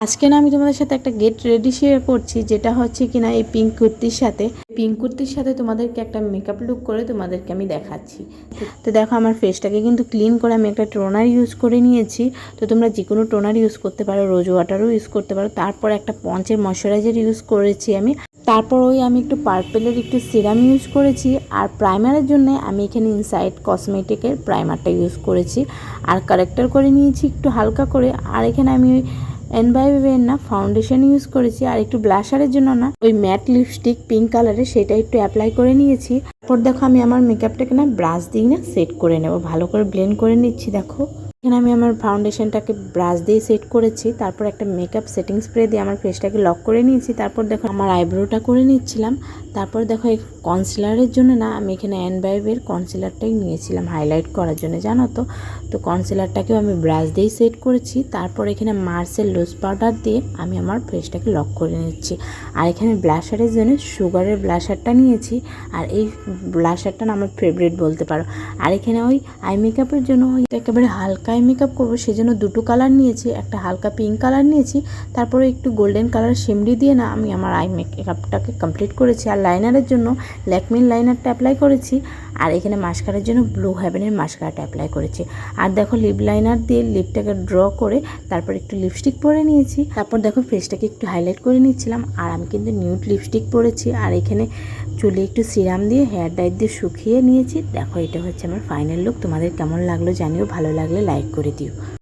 আজকে না আমি তোমাদের সাথে একটা গেট রেডি শেয়ার করছি, যেটা হচ্ছে কিনা এই পিঙ্ক কুর্তির সাথে তোমাদেরকে একটা মেকআপ লুক করে তোমাদেরকে আমি দেখাচ্ছি। তো দেখো আমার ফেসটাকে কিন্তু ক্লিন করে আমি একটা টোনার ইউজ করে নিয়েছি। তো তোমরা যে কোনো টোনার ইউজ করতে পারো, রোজ ওয়াটারও ইউজ করতে পারো। তারপর একটা পঞ্চের ময়শ্চারাইজার ইউজ করেছি আমি। তারপর আমি একটু পার্পেলের একটু সিরাম ইউজ করেছি। আর প্রাইমারের জন্য আমি এখানে ইনসাইড কসমেটিকের প্রাইমারটা ইউজ করেছি। আর কারেক্টার করে নিয়েছি একটু হালকা করে। আর এখানে আমি এনভাইভের না ফাউন্ডেশন ইউজ করেছি। আর একটু ব্লাশারের জন্য না ওই ম্যাট লিপস্টিক পিঙ্ক কালারের, সেটা একটু অ্যাপ্লাই করে নিয়েছি। তারপর দেখো আমি আমার মেকআপটাকে না ব্রাশ দিয়ে না সেট করে নেব, ভালো করে ব্লেন্ড করে নিচ্ছি। দেখো এখানে আমি আমার ফাউন্ডেশনটাকে ব্রাশ দিয়ে সেট করেছি। তারপর একটা মেকআপ সেটিং স্প্রে দিয়ে আমার ফেসটাকে লক করে নিয়েছি। তারপর দেখো আমার আইব্রোটা করে নিচ্ছিলাম। তারপর দেখো এই কনসিলারের জন্য না আমি এখানে অ্যানভাইভের কনসিলারটাই নিয়েছিলাম হাইলাইট করার জন্য, জানো তো। তো কনসিলারটাকেও আমি ব্রাশ দিয়েই সেট করেছি। তারপর এখানে মার্সের লুজ পাউডার দিয়ে আমি আমার ফেসটাকে লক করে নিচ্ছি। আর এখানে ব্লাশারের জন্য সুগারের ব্লাশারটা নিয়েছি। আর এই ব্লাশারটা না আমার ফেভারিট বলতে পারো। আর এখানে ওই আই মেকআপের জন্য একেবারে হালকা আই মেকআপ করবো, সেজন্য দুটো কালার নিয়েছি। একটা হালকা পিঙ্ক কালার নিয়েছি, তারপরে একটু গোল্ডেন কালার শিমরি দিয়ে না আমি আমার আই মেকআপটাকে কমপ্লিট করেছি। আর লাইনারের জন্য ল্যাকমির লাইনারটা অ্যাপ্লাই করেছি। আর এখানে মাস্কারার জন্য ব্লু হেভেনের মাস্কারাটা অ্যাপ্লাই করেছি। আর দেখো লিপ লাইনার দিয়ে লিপটাকে ড্র করে তারপর একটু লিপস্টিক পরে নিয়েছি। তারপর দেখো ফেসটাকে একটু হাইলাইট করে নিচ্ছিলাম। আর আমি কিন্তু নিউড লিপস্টিক পরেছি। আর এখানে চুলে একটু সিরাম দিয়ে হেয়ার ডাই দিয়ে শুকিয়ে নিয়েছি। দেখো এটা হচ্ছে আমার ফাইনাল লুক। তোমাদের কেমন লাগলো জানিও, ভালো লাগলে লাইক করে দিও।